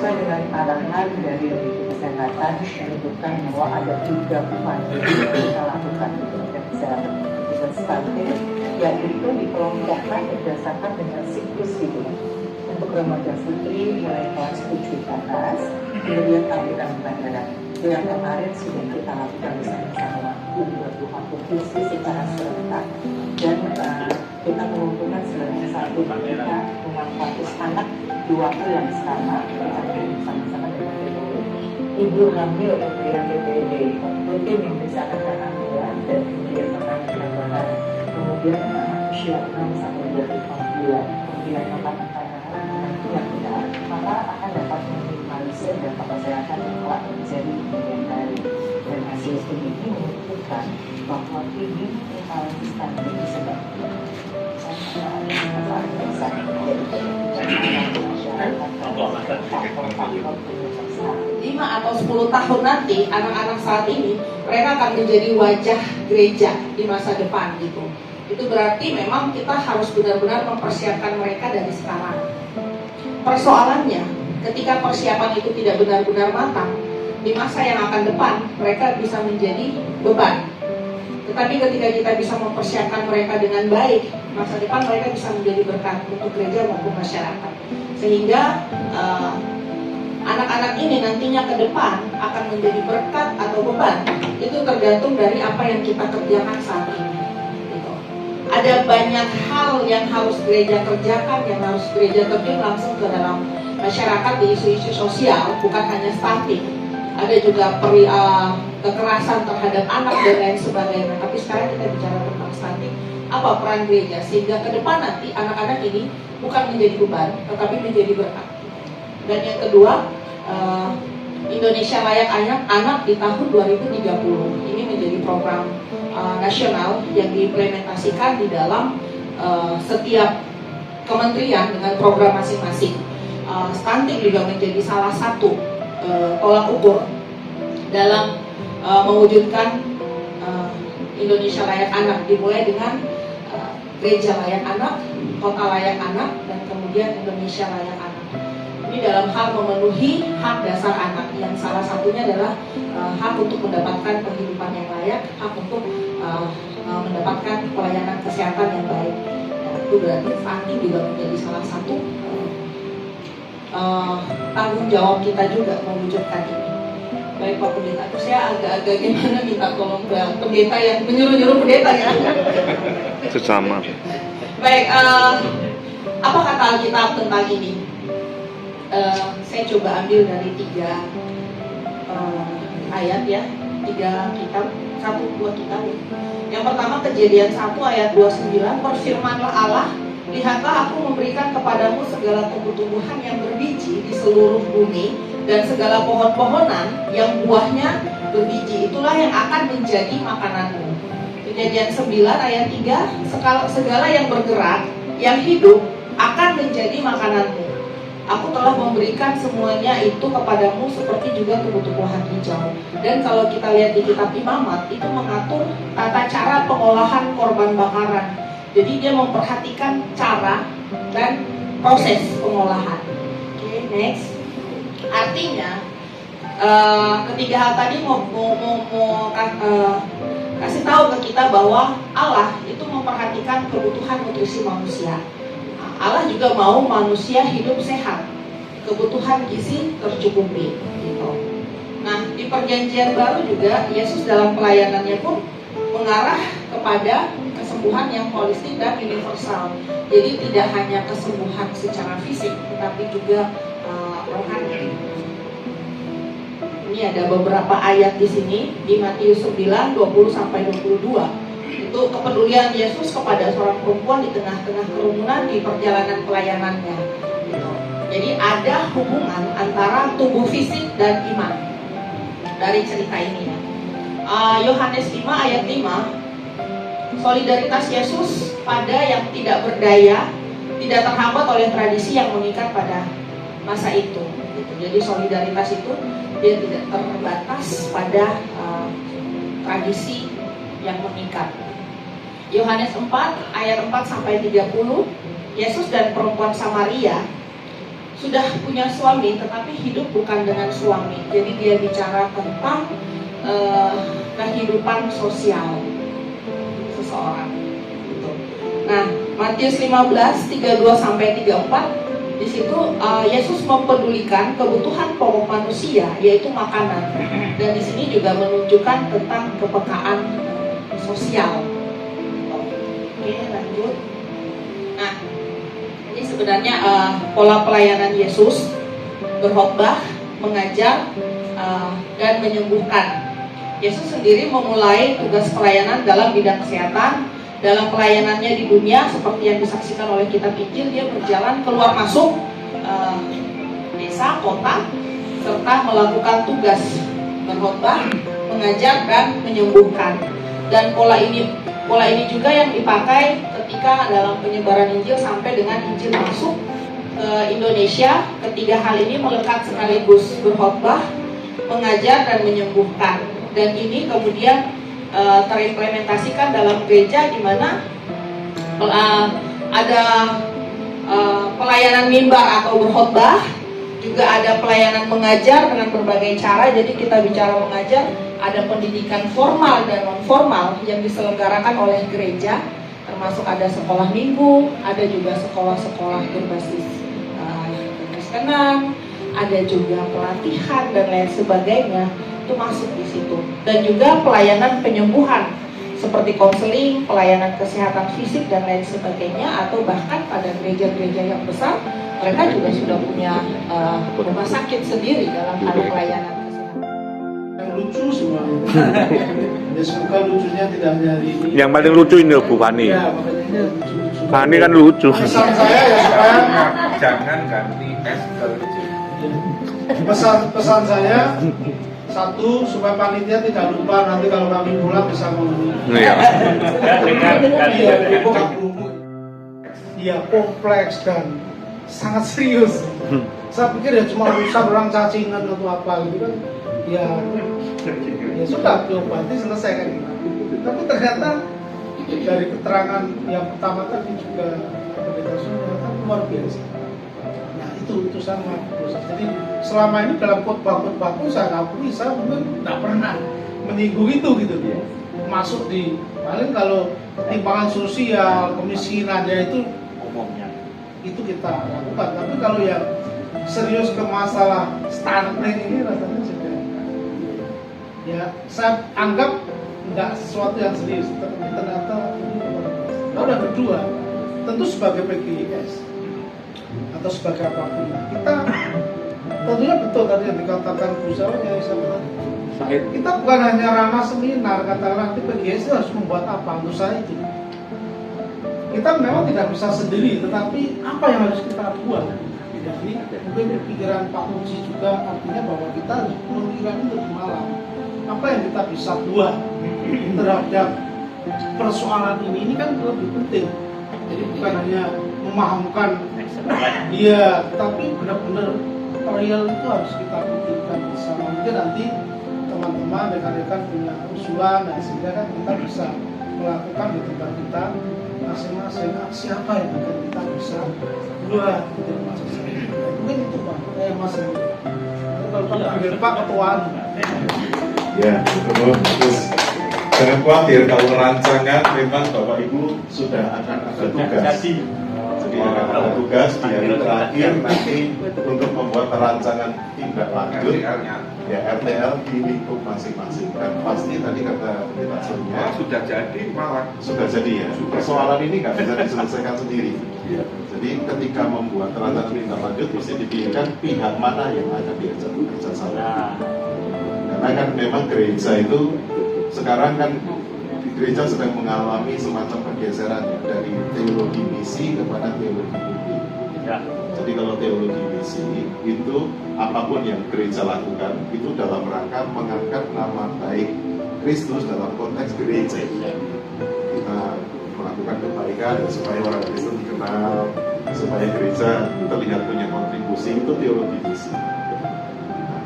sesuai dengan arahan dari kesehatan menunjukkan bahwa ada 3 upaya yang kita lakukan untuk kesehatan stunting, yaitu dikelompokkan berdasarkan dengan siklus hidup. Untuk remaja putri mulai kelas 7 ke atas, kemudian kehamilan berat. Yang kemarin sudah kita lakukan bersama-sama di 20 provinsi secara serentak, dan kita mengumpulkan sebanyak 1 juta 600 anak di waktu yang sama, bersama-sama dengan PPD. Ibu hamil yang PPD rutin memeriksakan kehamilan dan kemudian makanan, kemudian anak usia 6 sampai 24 bulan, kemudian makanan yang tidak, maka akan dapat meminimalisir dampak kesehatan yang telah terjadi di kemudian hari. Dan hasil studi ini menunjukkan bahwa ini prevalensi stunting disebabkan 5 atau 10 tahun nanti, anak-anak saat ini mereka akan menjadi wajah gereja di masa depan gitu. Itu berarti memang kita harus benar-benar mempersiapkan mereka dari sekarang. Persoalannya, ketika persiapan itu tidak benar-benar matang, di masa yang akan depan mereka bisa menjadi beban. Tetapi ketika kita bisa mempersiapkan mereka dengan baik, masa depan mereka bisa menjadi berkat untuk gereja maupun masyarakat. Sehingga anak-anak ini nantinya ke depan akan menjadi berkat atau beban. Itu tergantung dari apa yang kita kerjakan saat ini. Gitu. Ada banyak hal yang harus gereja kerjakan, yang harus gereja terjun langsung ke dalam masyarakat di isu-isu sosial, bukan hanya stunting. Ada juga kekerasan terhadap anak dan lain sebagainya. Tapi sekarang kita bicara tentang stunting. Apa peran gereja sehingga ke depan nanti anak-anak ini bukan menjadi beban, tetapi menjadi berkat. Dan yang kedua, Indonesia Layak Anak di tahun 2030 ini menjadi program nasional yang diimplementasikan di dalam setiap kementerian dengan program masing-masing. Stunting juga menjadi salah satu tolak ukur dalam mewujudkan Indonesia Layak Anak, dimulai dengan Gereja Layak Anak, Kota Layak Anak, dan kemudian Indonesia Layak Anak. Ini dalam hal memenuhi hak dasar anak, yang salah satunya adalah hak untuk mendapatkan penghidupan yang layak, hak untuk mendapatkan pelayanan kesehatan yang baik. Itu berarti stunting juga menjadi salah satu tanggung jawab kita juga mewujudkan ini. Baik Pak Pendeta, saya agak-agak gimana minta tolong ke pendeta yang menyuruh-nyuruh pendeta ya. Sesama. Baik, apa kata Alkitab tentang ini? Saya coba ambil dari 3 ayat ya, 3 kitab, 1-2 kitab. Yang pertama Kejadian 1 ayat 29, berfirmanlah Allah, lihatlah aku memberikan kepadamu segala tumbuh-tumbuhan yang berbiji di seluruh bumi dan segala pohon-pohonan yang buahnya berbiji, itulah yang akan menjadi makananmu. Kejadian 9 ayat 3, segala yang bergerak, yang hidup akan menjadi makananmu. Aku telah memberikan semuanya itu kepadamu seperti juga tumbuh-tumbuhan hijau. Dan kalau kita lihat di kitab Imamat, itu mengatur tata cara pengolahan korban bakaran. Jadi dia memperhatikan cara dan proses pengolahan. Oke, next. Artinya ketiga hal tadi mau kasih tahu ke kita bahwa Allah itu memperhatikan kebutuhan nutrisi manusia. Allah juga mau manusia hidup sehat, kebutuhan gizi tercukupi. Gitu. Nah, di Perjanjian Baru juga Yesus dalam pelayanannya pun mengarah kepada kesembuhan yang holistik dan universal. Jadi tidak hanya kesembuhan secara fisik, tetapi juga rohani. Ini ada beberapa ayat di sini di Matius 9 20-22. Itu kepedulian Yesus kepada seorang perempuan di tengah-tengah kerumunan di perjalanan pelayanannya. Gitu. Jadi ada hubungan antara tubuh fisik dan iman dari cerita ini ya. Yohanes 5 ayat 5, solidaritas Yesus pada yang tidak berdaya tidak terhambat oleh tradisi yang mengikat pada masa itu. Gitu. Jadi solidaritas itu dia tidak terbatas pada tradisi yang mengikat. Yohanes 4 ayat 4-30, Yesus dan perempuan Samaria sudah punya suami tetapi hidup bukan dengan suami. Jadi dia bicara tentang kehidupan sosial seseorang. Gitu. Nah, Matius 15 32 sampai 34 di situ Yesus mempedulikan kebutuhan pokok manusia, yaitu makanan. Dan di sini juga menunjukkan tentang kepekaan sosial. Oke, lanjut. Nah, ini sebenarnya pola pelayanan Yesus: berkhotbah, mengajar, dan menyembuhkan. Yesus sendiri memulai tugas pelayanan dalam bidang kesehatan. Dalam pelayanannya di dunia, seperti yang disaksikan oleh kitab Injil, dia berjalan keluar masuk desa, kota, serta melakukan tugas berkhotbah, mengajar, dan menyembuhkan. Dan pola ini juga yang dipakai ketika dalam penyebaran Injil sampai dengan Injil masuk ke Indonesia. Ketiga hal ini melekat sekaligus: berkhotbah, mengajar, dan menyembuhkan. Dan ini kemudian terimplementasikan dalam gereja, di mana ada pelayanan mimbar atau berkhotbah, juga ada pelayanan mengajar dengan berbagai cara. Jadi kita bicara mengajar, ada pendidikan formal dan non formal yang diselenggarakan oleh gereja, termasuk ada sekolah minggu, ada juga sekolah-sekolah berbasis kekristenan, ada juga pelatihan dan lain sebagainya, itu masuk di situ. Dan juga pelayanan penyembuhan seperti konseling, pelayanan kesehatan fisik dan lain sebagainya, atau bahkan pada gereja-gereja yang besar mereka juga sudah punya rumah sakit sendiri dalam hal pelayanan kesehatan. Yang lucu semua. Ya semoga lucunya tidak hanya hari ini. Yang paling lucu ini Bu Fani. Ya, makanya ini lucu-lucu. Fani kan lucu. Pesan saya ya supaya Jangan ganti S ke J. pesan saya satu, supaya panitia tidak lupa nanti kalau kami pulang bisa ngomong. Iya. Iya, kompleks dan sangat serius. Saya pikir ya cuma urusan orang cacingan atau apa gitu kan. Ya sudah, diobati selesai kan gitu. Tapi ternyata dari keterangan yang pertama tadi juga pendeta ternyata luar biasa. Nah itu sangat bagus. Jadi selama ini dalam khotbah-khotbahku saya akui saya mungkin tidak pernah menyinggung itu gitu. Masuk di paling kalau timbangan sosial, kemiskinan ya itu umumnya itu kita lakukan. Tapi kalau yang serius ke masalah stunting ini rasanya sudah ya saya anggap nggak sesuatu yang serius, tapi ternyata lalu yang kedua tentu sebagai PGIS atau sebagai apapun kita tentunya betul tadi yang dikatakan Bu Sarah yang saya kita bukan hanya ranah seminar, katakanlah nanti PGIS itu harus membuat apa untuk saya itu kita memang tidak bisa sendiri, tetapi apa yang harus kita buat. Jadi mungkin pikiran Pak Muji juga artinya bahwa kita harus memikirkan itu di malam apa yang kita bisa buat terhadap persoalan ini kan lebih penting. Jadi bukan hanya memahamkan iya, tapi benar-benar real itu harus kita pikirkan bersama. Mungkin nanti teman-teman rekan-rekan punya usulan, nah sehingga kan kita bisa melakukan di tempat kita masing-masing siapa yang akan kita bisa buat gitu masing-masing. Mungkin itu Pak, Mas. Kalau panggil Pak ketuaan. Ya, terus jangan khawatir kalau rancangan memang Bapak Ibu sudah akan ada tugas. Jadi akan ada tugas di hari terakhir nanti untuk membuat rancangan tindak lanjut ya RTL di lingkup masing-masing. Dan pasti tadi kata Pendeta Surya Sudah jadi malah. sudah jadi ya. Persoalan ini nggak bisa diselesaikan sendiri. Jadi ketika membuat rancangan tindak lanjut mesti dipilihkan pihak mana yang akan diajak bekerjasama. Karena kan memang gereja itu sekarang kan gereja sedang mengalami semacam pergeseran dari teologi misi kepada teologi publik. Jadi kalau teologi misi itu apapun yang gereja lakukan itu dalam rangka mengangkat nama baik Kristus dalam konteks gereja. Kita melakukan kebaikan supaya orang Kristen dikenal, supaya gereja terlihat punya kontribusi, itu teologi misi.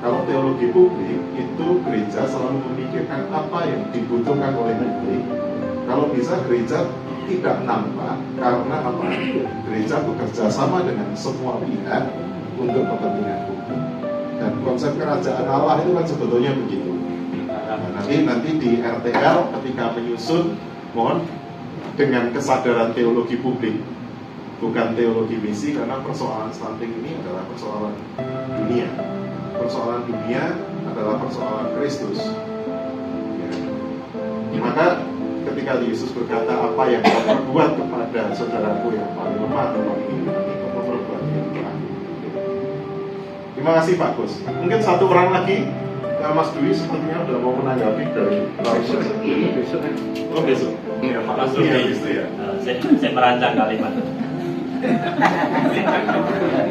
Kalau teologi publik itu gereja selalu memikirkan apa yang dibutuhkan oleh publik. Kalau bisa gereja tidak nampak karena apa? Gereja bekerja sama dengan semua pihak untuk kepentingan hukum. Dan konsep kerajaan Allah itu kan sebetulnya begitu. Nah, nanti di RTL ketika menyusun, mohon dengan kesadaran teologi publik, bukan teologi misi, karena persoalan stunting ini adalah persoalan dunia. Persoalan dunia adalah persoalan Kristus. Ya. Maka ketika Yesus berkata, apa yang kau perbuat kepada saudaraku yang paling lemah atau paling ini, kau perbuat yang terakhir. Terima kasih Pak Gus. Mungkin satu orang lagi, Mas Dwi sepertinya sudah mau menanggapi dari besok. Oh besok. Iya, Pak. Mas Dwi, Ya. saya merancang kalimat.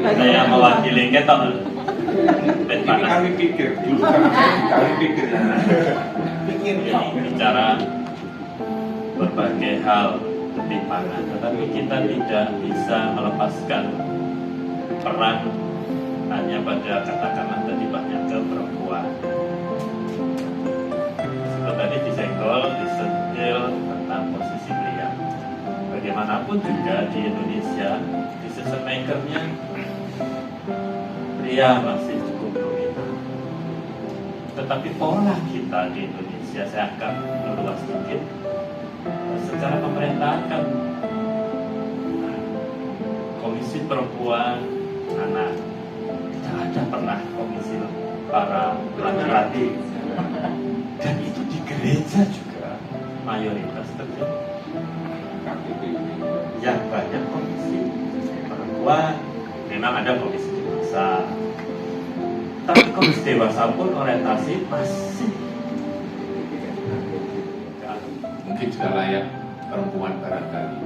Saya mewakili ketok. Ini kami pikir dulu, kami pikir. Ini bicara berbagai hal ketimpangan, tetapi kita tidak bisa melepaskan peran hanya pada katakanlah tadi banyaknya perempuan. Seperti tadi disenggol, disentil tentang posisi pria. Bagaimanapun juga di Indonesia, decision maker-nya pria masih cukup dominan. Tetapi pola kita di Indonesia, saya akan meluas sedikit, secara pemerintahan kan komisi perempuan, anak, tidak ada pernah komisi para laki-laki, dan itu di gereja juga mayoritas terjadi. Yang banyak komisi perempuan, memang ada komisi dewasa, tapi komisi dewasa pun orientasi masih mungkin juga layak perempuan barangkali.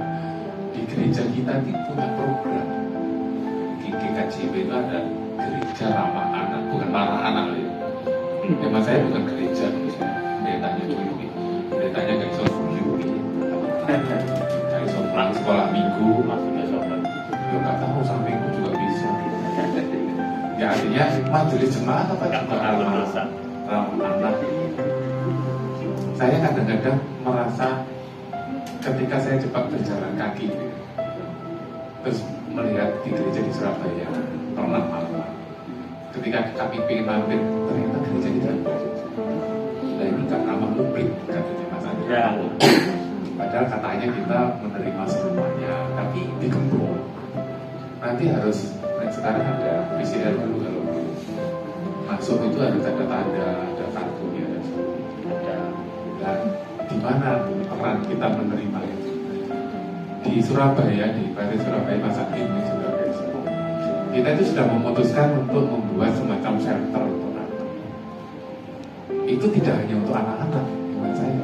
Di gereja kita itu punya program GKJB itu ada gereja ramah anak, bukan marah anak loh ya. Memang saya bukan gereja, beritanya dulu beritanya gak iso suyu gak iso pulang sekolah minggu, maksudnya sobat ya gak tahu sampai minggu juga bisa. Ya artinya majelis jemaat apa juga ramah anak. Saya kadang-kadang merasa ketika saya cepat berjalan kaki terus melihat di gereja di Surabaya pernah malam ketika kami ingin mampir ternyata gereja tidak ada. Nah ini gak ramah publik katanya Mas Andri ya. Padahal katanya kita menerima semuanya tapi digembok. Nanti harus sekarang ada PCR dulu kalau masuk itu harus ada tanda, ada kartunya dan sebagainya. Dan di mana peran kita menerima itu? Di Surabaya, di Bali Surabaya, Mas Hakim juga kita itu sudah memutuskan untuk membuat semacam shelter untuk anak. Itu tidak hanya untuk anak-anak, buat saya.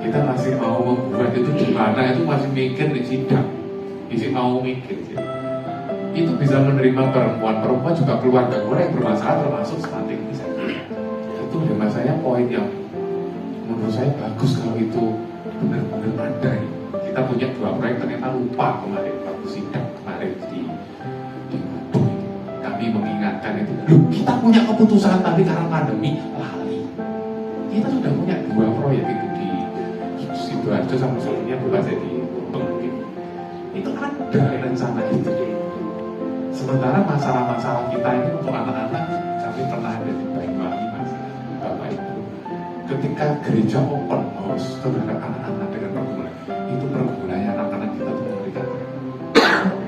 Kita masih mau membuat itu di mana itu masih mikir di sidang, masih mau mikir. Itu bisa menerima perempuan juga keluarga yang bermasalah termasuk stunting bisa. Itu menurut saya poin yang menurut saya bagus kalau itu benar-benar ada. Kita punya 2 proyek ternyata lupa kemarin waktu sidang kemarin di Kudu. Kami mengingatkan itu. Loh, kita punya keputusan tapi karena pandemi lali. Kita sudah punya 2 proyek itu di Sidoarjo sama satunya bukan di Pengukit. Itu ada rencana itu. Sementara masalah-masalah kita ini untuk anak-anak, kami pernah ada di Banyuwangi Mas Bapak Ibu. Ketika gereja open house terhadap anak-anak dengan pergumulan, itu pergumulannya anak-anak kita itu mengerikan.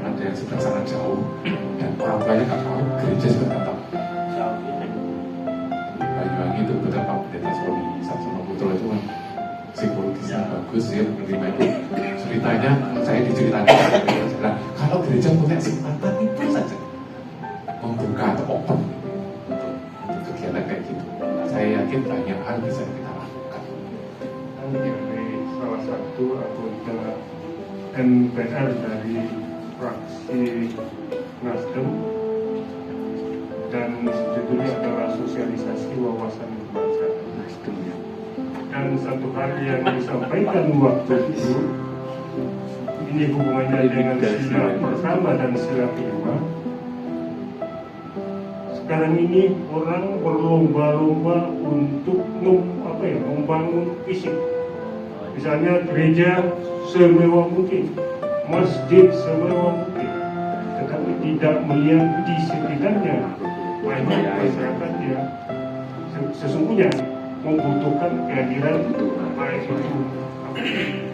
Ada yang sudah sangat jauh dan orang tuanya nggak tahu, gereja juga nggak tahu. Banyuwangi itu betul Pak Pendeta Soli Satsono Putro itu kan psikologisnya bagus ya menerima itu. Ceritanya saya diceritakan kalau gereja punya kesempatan itu saja membuka atau open untuk kegiatan kayak gitu. Saya yakin banyak hal bisa kita lakukan. Dari salah satu anggota MPR dari fraksi Nasdem dan judulnya adalah sosialisasi wawasan kebangsaan. Dan satu hal yang disampaikan waktu itu ini hubungannya dengan sila pertama dan sila kelima. Sekarang ini orang berlomba-lomba untuk membangun fisik. Misalnya gereja semewah mungkin, masjid semewah mungkin. tetapi tidak melihat di sekitarnya banyak masyarakat yang sesungguhnya membutuhkan kehadiran baik itu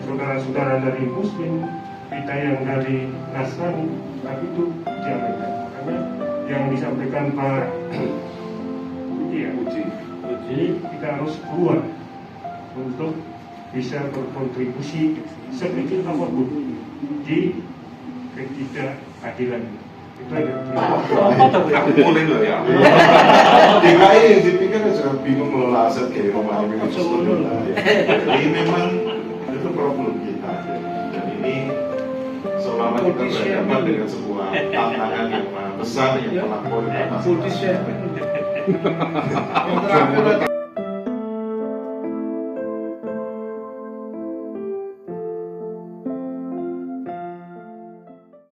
saudara-saudara dari Muslim, kita yang dari Nasrani, tapi itu diabaikan. Makanya yang disampaikan Pak Uji, kita harus keluar untuk bisa berkontribusi sedikit apapun di ketidakadilan. Itu aja. Aku boleh loh ya. DKI yang dipikir juga bingung mengelola aset kayak rumah ini. Jadi memang itu problem kita. Dan ini selama kita berhadapan dengan sebuah tantangan yang besar yang melampaui batas. Yang terakhir